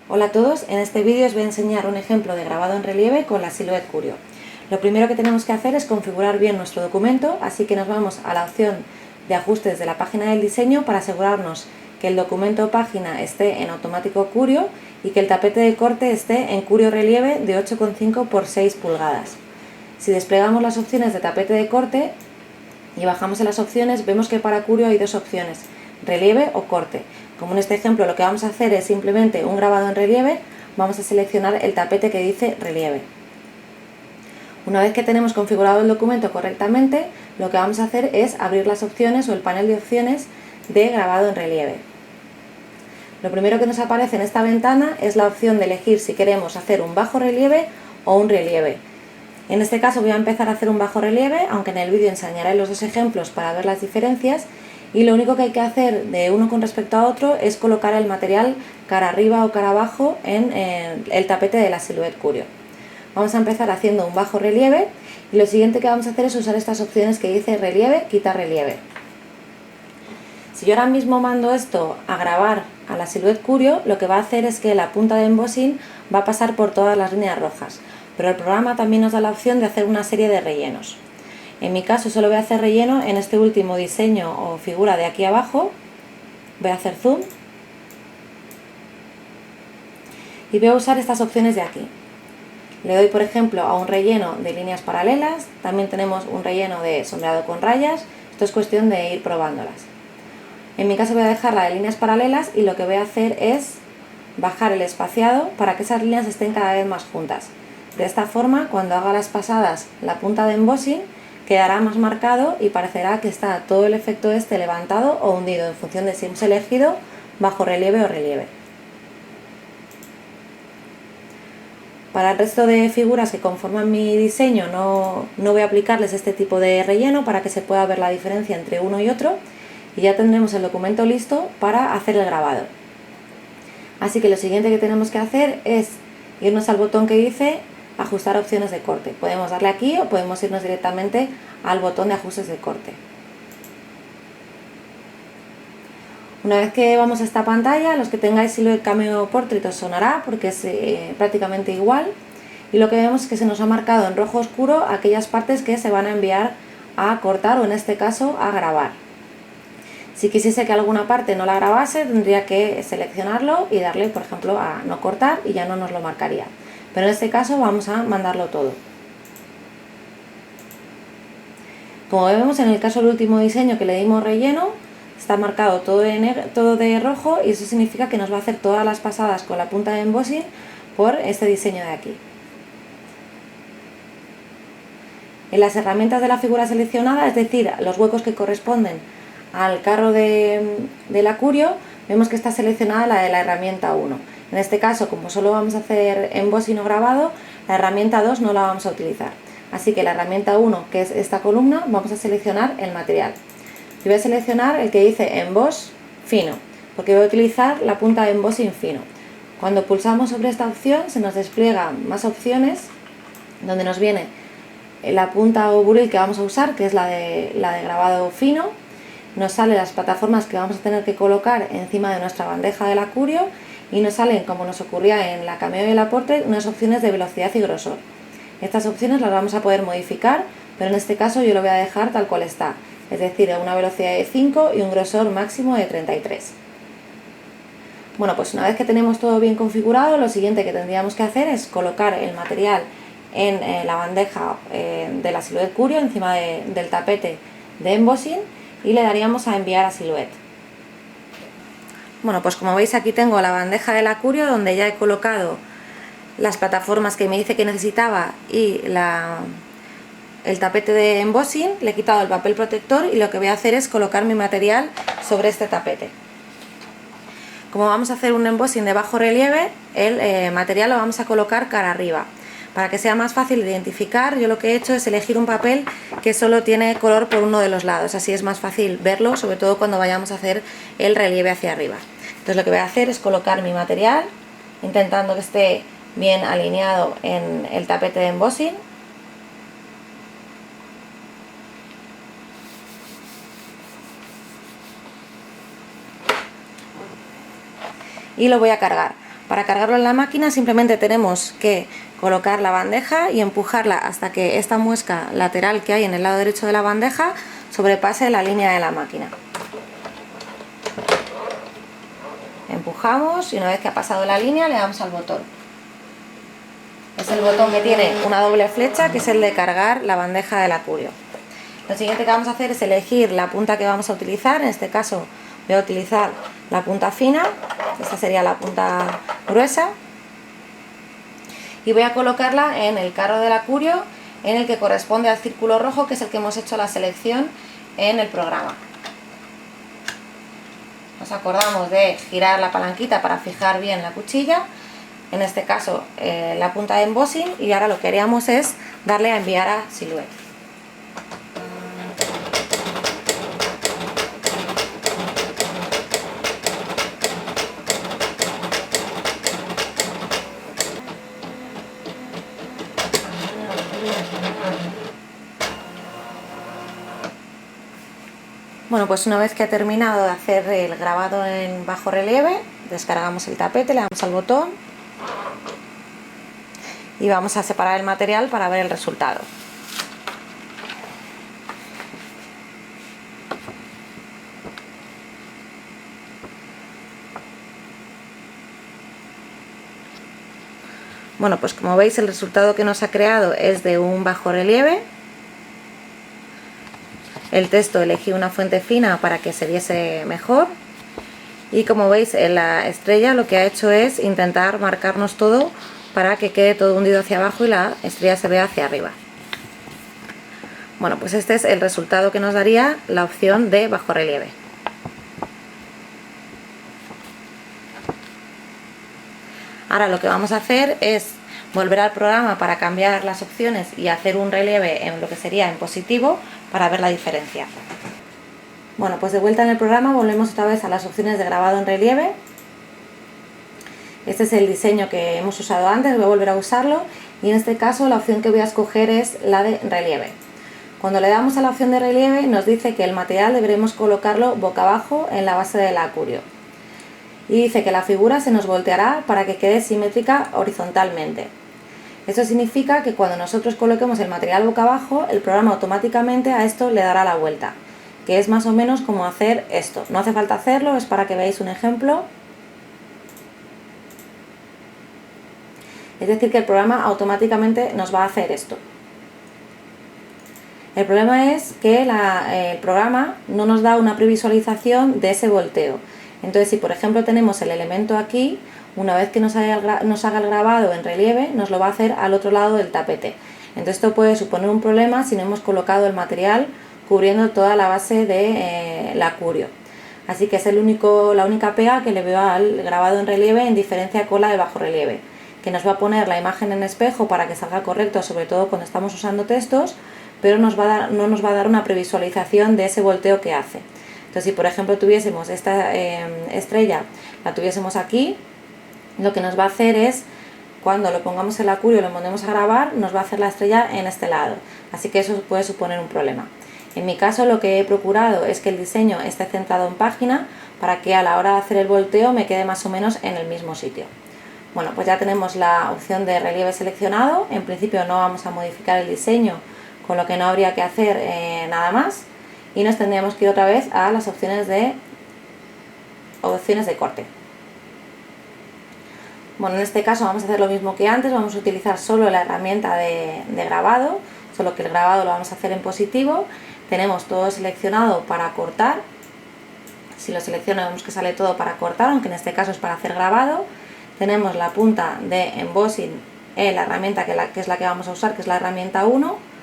Hola a todos, en este vídeo os voy a enseñar un ejemplo de grabado en relieve con la Silhouette Curio. Lo primero que tenemos que hacer es configurar bien nuestro documento, así que nos vamos a la opción de ajustes de la página del diseño para asegurarnos que el documento o página esté en automático Curio y que el tapete de corte esté en Curio relieve de 8,5 por 6 pulgadas. Si desplegamos las opciones de tapete de corte y bajamos en las opciones, vemos que para Curio hay dos opciones, relieve o corte. Como en este ejemplo lo que vamos a hacer es simplemente un grabado en relieve, vamos a seleccionar el tapete que dice relieve. Una vez que tenemos configurado el documento correctamente, lo que vamos a hacer es abrir las opciones o el panel de opciones de grabado en relieve. Lo primero que nos aparece en esta ventana es la opción de elegir si queremos hacer un bajo relieve o un relieve. En este caso voy a empezar a hacer un bajo relieve, aunque en el vídeo enseñaré los dos ejemplos para ver las diferencias, y lo único que hay que hacer de uno con respecto a otro es colocar el material cara arriba o cara abajo en el tapete de la Silhouette Curio. Vamos a empezar haciendo un bajo relieve y lo siguiente que vamos a hacer es usar estas opciones que dice relieve, quitar relieve. Si yo ahora mismo mando esto a grabar a la Silhouette Curio, lo que va a hacer es que la punta de embossing va a pasar por todas las líneas rojas, pero el programa también nos da la opción de hacer una serie de rellenos. En mi caso solo voy a hacer relleno en este último diseño o figura de aquí abajo. Voy a hacer zoom y voy a usar estas opciones de aquí. Le doy por ejemplo a un relleno de líneas paralelas, también tenemos un relleno de sombreado con rayas, esto es cuestión de ir probándolas. En mi caso voy a dejar la de líneas paralelas y lo que voy a hacer es bajar el espaciado para que esas líneas estén cada vez más juntas. De esta forma, cuando haga las pasadas la punta de embossing, quedará más marcado y parecerá que está todo el efecto este levantado o hundido en función de si hemos elegido bajo relieve o relieve. Para el resto de figuras que conforman mi diseño no voy a aplicarles este tipo de relleno para que se pueda ver la diferencia entre uno y otro, y ya tendremos el documento listo para hacer el grabado. Así que lo siguiente que tenemos que hacer es irnos al botón que dice ajustar opciones de corte. Podemos darle aquí o podemos irnos directamente al botón de ajustes de corte. Una vez que vamos a esta pantalla, los que tengáis Silhouette Cameo Portrait os sonará porque es prácticamente igual, y lo que vemos es que se nos ha marcado en rojo oscuro aquellas partes que se van a enviar a cortar o en este caso a grabar. Si quisiese que alguna parte no la grabase, tendría que seleccionarlo y darle por ejemplo a no cortar y ya no nos lo marcaría. Pero en este caso vamos a mandarlo todo. Como vemos en el caso del último diseño que le dimos relleno, está marcado todo de rojo y eso significa que nos va a hacer todas las pasadas con la punta de embossing por este diseño de aquí. En las herramientas de la figura seleccionada, es decir, los huecos que corresponden al carro de la Curio, vemos que está seleccionada la de la herramienta 1. En este caso, como solo vamos a hacer embossing o grabado, la herramienta 2 no la vamos a utilizar. Así que la herramienta 1, que es esta columna, vamos a seleccionar el material. Yo voy a seleccionar el que dice emboss fino, porque voy a utilizar la punta de embossing fino. Cuando pulsamos sobre esta opción se nos despliegan más opciones, donde nos viene la punta o buril que vamos a usar, que es la de grabado fino. Nos salen las plataformas que vamos a tener que colocar encima de nuestra bandeja de la Curio y nos salen, como nos ocurría en la Cameo y la Portrait, unas opciones de velocidad y grosor. Estas opciones las vamos a poder modificar, pero en este caso yo lo voy a dejar tal cual está, es decir, a una velocidad de 5 y un grosor máximo de 33. Bueno, pues una vez que tenemos todo bien configurado, lo siguiente que tendríamos que hacer es colocar el material en la bandeja de la Silhouette Curio encima del tapete de embossing y le daríamos a enviar a Silhouette. Bueno, pues como veis aquí tengo la bandeja de la Curio donde ya he colocado las plataformas que me dice que necesitaba y el tapete de embossing. Le he quitado el papel protector y lo que voy a hacer es colocar mi material sobre este tapete. Como vamos a hacer un embossing de bajo relieve, el material lo vamos a colocar cara arriba. Para que sea más fácil de identificar, yo lo que he hecho es elegir un papel que solo tiene color por uno de los lados, así es más fácil verlo, sobre todo cuando vayamos a hacer el relieve hacia arriba. Entonces lo que voy a hacer es colocar mi material, intentando que esté bien alineado en el tapete de embossing. Y lo voy a cargar. Para cargarlo en la máquina simplemente tenemos que colocar la bandeja y empujarla hasta que esta muesca lateral que hay en el lado derecho de la bandeja sobrepase la línea de la máquina. Empujamos y una vez que ha pasado la línea le damos al botón. Es el botón que tiene una doble flecha, que es el de cargar la bandeja del Acurio. Lo siguiente que vamos a hacer es elegir la punta que vamos a utilizar. En este caso voy a utilizar la punta fina, esta sería la punta gruesa, y voy a colocarla en el carro del Acurio, en el que corresponde al círculo rojo, que es el que hemos hecho la selección en el programa. Nos acordamos de girar la palanquita para fijar bien la cuchilla, en este caso la punta de embossing, y ahora lo que haríamos es darle a enviar a Silhouette. Bueno, pues una vez que ha terminado de hacer el grabado en bajo relieve, descargamos el tapete, le damos al botón y vamos a separar el material para ver el resultado. Bueno, pues como veis, el resultado que nos ha creado es de un bajo relieve. El texto elegí una fuente fina para que se viese mejor, y como veis en la estrella lo que ha hecho es intentar marcarnos todo para que quede todo hundido hacia abajo y la estrella se vea hacia arriba. Bueno, pues este es el resultado que nos daría la opción de bajo relieve. Ahora lo que vamos a hacer es volver al programa para cambiar las opciones y hacer un relieve en lo que sería en positivo para ver la diferencia. Bueno, pues de vuelta en el programa volvemos otra vez a las opciones de grabado en relieve. Este es el diseño que hemos usado antes, voy a volver a usarlo, y en este caso la opción que voy a escoger es la de relieve. Cuando le damos a la opción de relieve nos dice que el material deberemos colocarlo boca abajo en la base del Acurio. Y dice que la figura se nos volteará para que quede simétrica horizontalmente. Esto significa que cuando nosotros coloquemos el material boca abajo, el programa automáticamente a esto le dará la vuelta, que es más o menos como hacer esto. No hace falta hacerlo, es para que veáis un ejemplo. Es decir, que el programa automáticamente nos va a hacer esto. El problema es que el programa no nos da una previsualización de ese volteo. Entonces, si por ejemplo tenemos el elemento aquí, una vez que nos haga el grabado en relieve, nos lo va a hacer al otro lado del tapete. Entonces esto puede suponer un problema si no hemos colocado el material cubriendo toda la base del Acurio. Así que es la única pega que le veo al grabado en relieve, en diferencia con la de bajo relieve, que nos va a poner la imagen en espejo para que salga correcto, sobre todo cuando estamos usando textos, pero no nos va a dar una previsualización de ese volteo que hace. Entonces, si por ejemplo tuviésemos esta estrella, la tuviésemos aquí, lo que nos va a hacer es, cuando lo pongamos en el Acurio y lo mandemos a grabar, nos va a hacer la estrella en este lado. Así que eso puede suponer un problema. En mi caso lo que he procurado es que el diseño esté centrado en página, para que a la hora de hacer el volteo me quede más o menos en el mismo sitio. Bueno, pues ya tenemos la opción de relieve seleccionado. En principio no vamos a modificar el diseño, con lo que no habría que hacer nada más. Y nos tendríamos que ir otra vez a las opciones de corte. Bueno, en este caso vamos a hacer lo mismo que antes, vamos a utilizar solo la herramienta de grabado, solo que el grabado lo vamos a hacer en positivo. Tenemos todo seleccionado para cortar. Si lo selecciono vemos que sale todo para cortar, aunque en este caso es para hacer grabado. Tenemos la punta de embossing en la herramienta que es la que vamos a usar, que es la herramienta 1.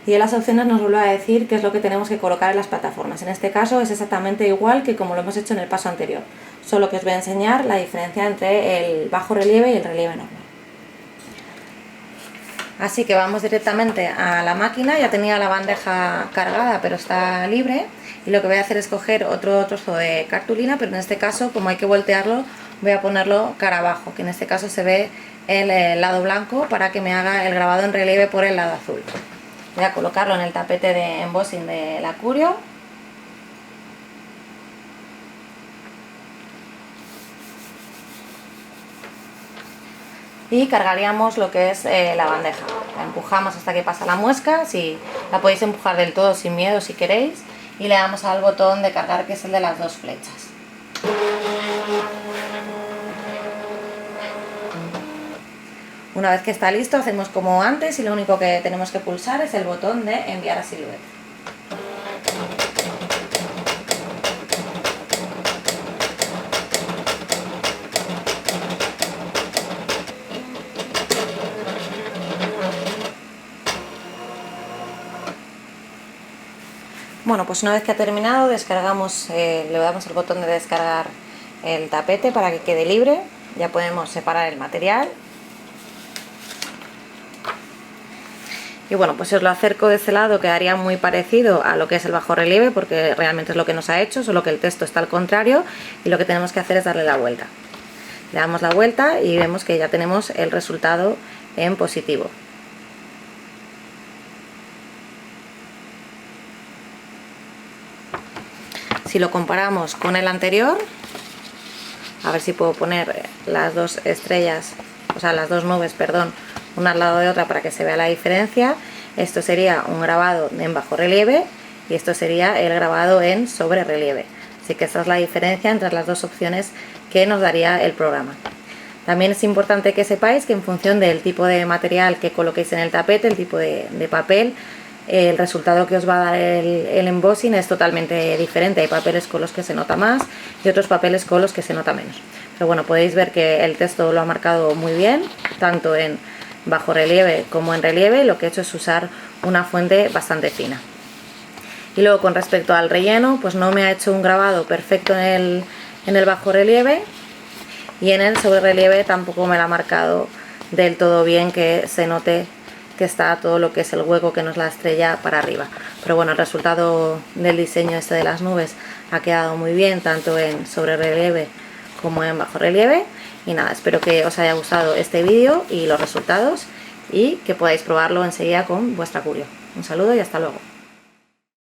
Y en las opciones nos vuelve a decir qué es lo que tenemos que colocar en las plataformas. En este caso es exactamente igual que como lo hemos hecho en el paso anterior, solo que os voy a enseñar la diferencia entre el bajo relieve y el relieve normal. Así que vamos directamente a la máquina. Ya tenía la bandeja cargada, pero está libre, y lo que voy a hacer es coger otro trozo de cartulina, pero en este caso, como hay que voltearlo, voy a ponerlo cara abajo, que en este caso se ve el lado blanco, para que me haga el grabado en relieve por el lado azul. Voy a colocarlo en el tapete de embossing del Acurio. y cargaríamos lo que es la bandeja. La empujamos hasta que pasa la muesca, si la podéis empujar del todo sin miedo si queréis, y le damos al botón de cargar, que es el de las dos flechas. Una vez que está listo, hacemos como antes y lo único que tenemos que pulsar es el botón de enviar a Silhouette. Bueno, pues una vez que ha terminado, descargamos, le damos el botón de descargar el tapete para que quede libre. Ya podemos separar el material. Y bueno, pues si os lo acerco de este lado, quedaría muy parecido a lo que es el bajo relieve, porque realmente es lo que nos ha hecho, solo que el texto está al contrario y lo que tenemos que hacer es darle la vuelta. Le damos la vuelta y vemos que ya tenemos el resultado en positivo. Si lo comparamos con el anterior, a ver si puedo poner las dos estrellas, o sea, las dos nubes, perdón, una al lado de otra para que se vea la diferencia. Esto sería un grabado en bajo relieve y esto sería el grabado en sobre relieve. Así que esta es la diferencia entre las dos opciones que nos daría el programa. También es importante que sepáis que en función del tipo de material que coloquéis en el tapete, el tipo de papel, el resultado que os va a dar el embossing es totalmente diferente. Hay papeles con los que se nota más y otros papeles con los que se nota menos. Pero bueno, podéis ver que el texto lo ha marcado muy bien, tanto en bajo relieve como en relieve. Lo que he hecho es usar una fuente bastante fina. Y luego, con respecto al relleno, pues no me ha hecho un grabado perfecto en el bajo relieve, y en el sobre relieve tampoco me lo ha marcado del todo bien, que se note que está todo lo que es el hueco que nos la estrella para arriba. Pero bueno, el resultado del diseño este de las nubes ha quedado muy bien, tanto en sobre relieve como en bajo relieve. Y nada, espero que os haya gustado este vídeo y los resultados, y que podáis probarlo enseguida con vuestra Curio. Un saludo y hasta luego.